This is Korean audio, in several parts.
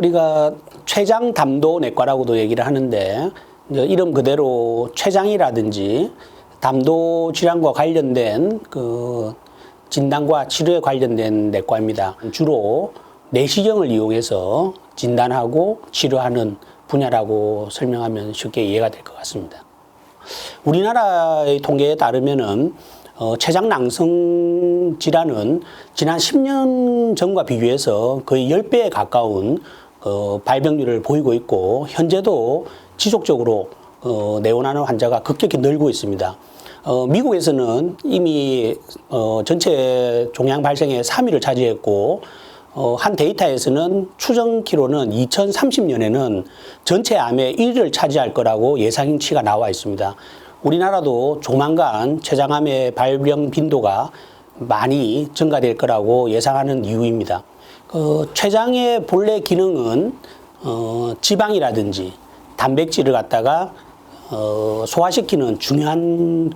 우리가 췌장담도내과라고도 얘기를 하는데 이름 그대로 췌장이라든지 담도 질환과 관련된 그 진단과 치료에 관련된 내과입니다. 주로 내시경을 이용해서 진단하고 치료하는 분야라고 설명하면 쉽게 이해가 될 것 같습니다. 우리나라의 통계에 따르면은 췌장낭성 질환은 지난 10년 전과 비교해서 거의 10배에 가까운 발병률을 보이고 있고, 현재도 지속적으로 내원하는 환자가 급격히 늘고 있습니다. 미국에서는 이미 전체 종양 발생의 3위를 차지했고, 한 데이터에서는 추정키로는 2030년에는 전체 암의 1위를 차지할 거라고 예상치가 나와 있습니다. 우리나라도 조만간 췌장암의 발병 빈도가 많이 증가될 거라고 예상하는 이유입니다. 췌장의 본래 기능은 지방이라든지 단백질을 갖다가 소화시키는 중요한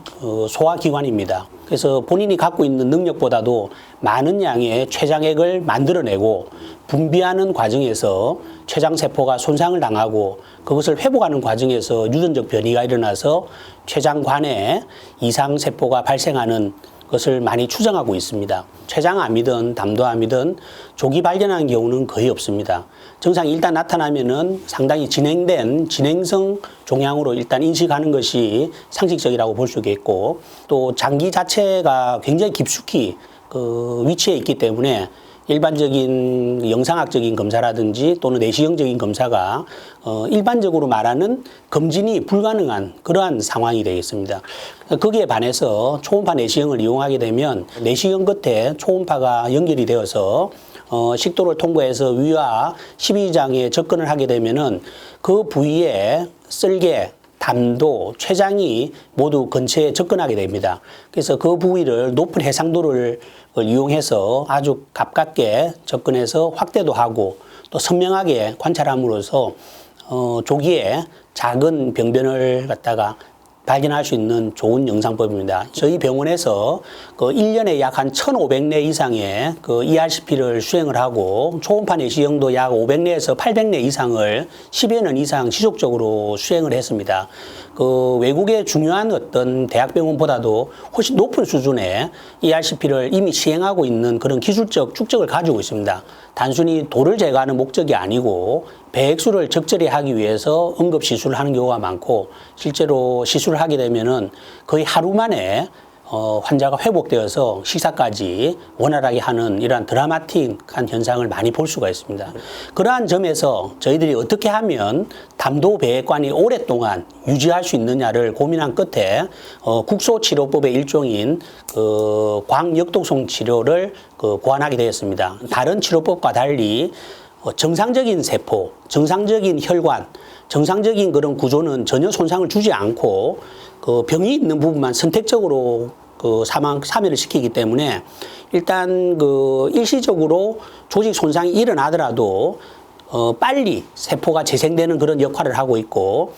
소화기관입니다. 그래서 본인이 갖고 있는 능력보다도 많은 양의 췌장액을 만들어내고 분비하는 과정에서 췌장세포가 손상을 당하고 그것을 회복하는 과정에서 유전적 변이가 일어나서 췌장관에 이상세포가 발생하는 것을 많이 추정하고 있습니다. 췌장암이든 담도암이든 조기 발견하는 경우는 거의 없습니다. 증상이 일단 나타나면은 상당히 진행된 진행성 종양으로 일단 인식하는 것이 상식적이라고 볼 수 있겠고, 또 장기 자체가 굉장히 깊숙이 위치해 있기 때문에 일반적인 영상학적인 검사라든지 또는 내시경적인 검사가 일반적으로 말하는 검진이 불가능한 그러한 상황이 되겠습니다. 거기에 반해서 초음파 내시경을 이용하게 되면 내시경 끝에 초음파가 연결이 되어서 식도를 통과해서 위와 십이장에 접근을 하게 되면은 그 부위에 쓸개, 담도, 췌장이 모두 근처에 접근하게 됩니다. 그래서 그 부위를 높은 해상도를 이용해서 아주 가깝게 접근해서 확대도 하고 또 선명하게 관찰함으로써 조기에 작은 병변을 갖다가 발견할 수 있는 좋은 영상법입니다. 저희 병원에서 1년에 약 한 1,500례 이상의 ERCP를 수행을 하고 초음파 내시경도 약 500례에서 800례 이상을 10여 년 이상 지속적으로 수행을 했습니다. 외국의 중요한 어떤 대학병원보다도 훨씬 높은 수준의 ERCP를 이미 시행하고 있는 그런 기술적 축적을 가지고 있습니다. 단순히 돌을 제거하는 목적이 아니고 배액수를 적절히 하기 위해서 응급 시술을 하는 경우가 많고, 실제로 시술을 하게 되면은 거의 하루 만에 환자가 회복되어서 식사까지 원활하게 하는 이러한 드라마틱한 현상을 많이 볼 수가 있습니다. 그러한 점에서 저희들이 어떻게 하면 담도 배액관이 오랫동안 유지할 수 있느냐를 고민한 끝에 국소치료법의 일종인 광역동성 치료를 고안하게 되었습니다. 다른 치료법과 달리 정상적인 세포, 정상적인 혈관, 정상적인 그런 구조는 전혀 손상을 주지 않고 병이 있는 부분만 선택적으로 사멸을 시키기 때문에 일단 일시적으로 조직 손상이 일어나더라도 빨리 세포가 재생되는 그런 역할을 하고 있고,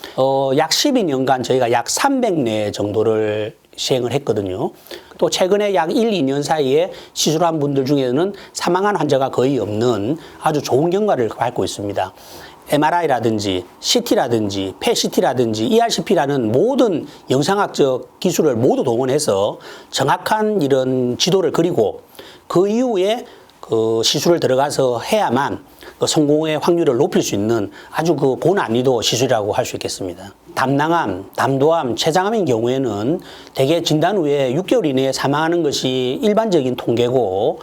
약 12년간 저희가 약 300례 정도를 시행을 했거든요. 또 최근에 약 1, 2년 사이에 시술한 분들 중에는 사망한 환자가 거의 없는 아주 좋은 경과를 밟고 있습니다. MRI라든지 CT라든지 PET-CT라든지 ERCP라는 모든 영상학적 기술을 모두 동원해서 정확한 이런 지도를 그리고 그 이후에 시술을 들어가서 해야만 성공의 확률을 높일 수 있는 아주 고난이도 시술이라고 할 수 있겠습니다. 담낭암, 담도암, 췌장암인 경우에는 대개 진단 후에 6개월 이내에 사망하는 것이 일반적인 통계고,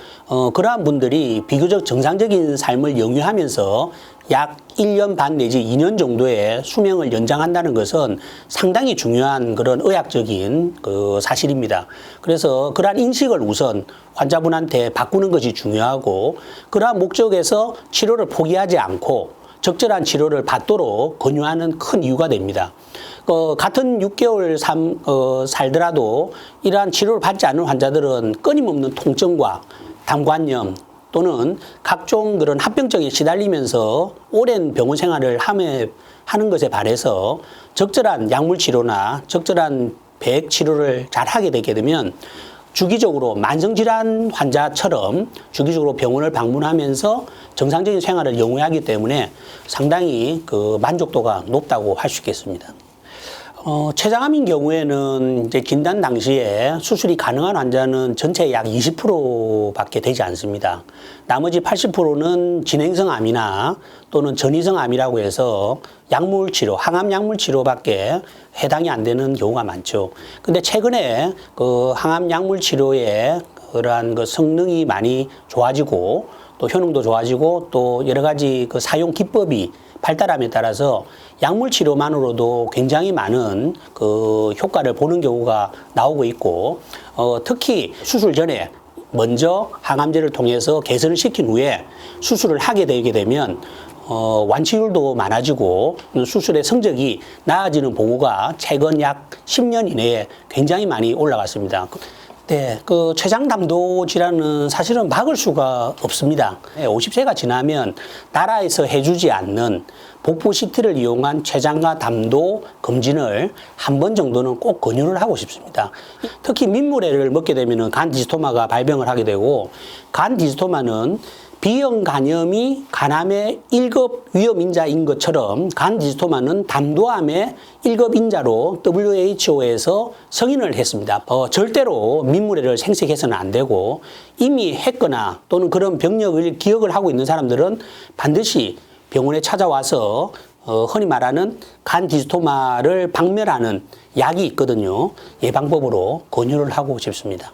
그러한 분들이 비교적 정상적인 삶을 영위하면서 약 1년 반 내지 2년 정도의 수명을 연장한다는 것은 상당히 중요한 그런 의학적인 사실입니다. 그래서 그러한 인식을 우선 환자분한테 바꾸는 것이 중요하고, 그러한 목적에서 치료를 포기하지 않고 적절한 치료를 받도록 권유하는 큰 이유가 됩니다. 같은 6개월 살더라도 이러한 치료를 받지 않는 환자들은 끊임없는 통증과 담관염 또는 각종 그런 합병증에 시달리면서 오랜 병원 생활을 하는 것에 반해서 적절한 약물 치료나 적절한 배액 치료를 잘 하게 되게 되면 주기적으로 만성질환 환자처럼 주기적으로 병원을 방문하면서 정상적인 생활을 영위하기 때문에 상당히 그 만족도가 높다고 할 수 있겠습니다. 췌장암인 경우에는 이제 진단 당시에 수술이 가능한 환자는 전체 약 20%밖에 되지 않습니다. 나머지 80%는 진행성 암이나 또는 전이성 암이라고 해서 약물 치료, 항암 약물 치료밖에 해당이 안 되는 경우가 많죠. 근데 최근에 그 항암 약물 치료의 그러한 그 성능이 많이 좋아지고 또 효능도 좋아지고 또 여러 가지 그 사용 기법이 발달함에 따라서 약물 치료만으로도 굉장히 많은 그 효과를 보는 경우가 나오고 있고, 특히 수술 전에 먼저 항암제를 통해서 개선을 시킨 후에 수술을 하게 되게 되면 완치율도 많아지고 수술의 성적이 나아지는 보고가 최근 약 10년 이내에 굉장히 많이 올라갔습니다. 네, 그 췌장담도 질환은 사실은 막을 수가 없습니다. 50세가 지나면 나라에서 해주지 않는 복부 CT를 이용한 췌장과 담도 검진을 한 번 정도는 꼭 권유를 하고 싶습니다. 특히 민물회를 먹게 되면 간 디스토마가 발병을 하게 되고, 간 디스토마는 B형 간염이 간암의 1급 위험 인자인 것처럼 간 디스토마는 담도암의 1급 인자로 WHO에서 승인을 했습니다. 절대로 민물회를 생색해서는 안 되고, 이미 했거나 또는 그런 병력을 기억을 하고 있는 사람들은 반드시 병원에 찾아와서 흔히 말하는 간 디스토마를 박멸하는 약이 있거든요. 예방법으로 권유를 하고 싶습니다.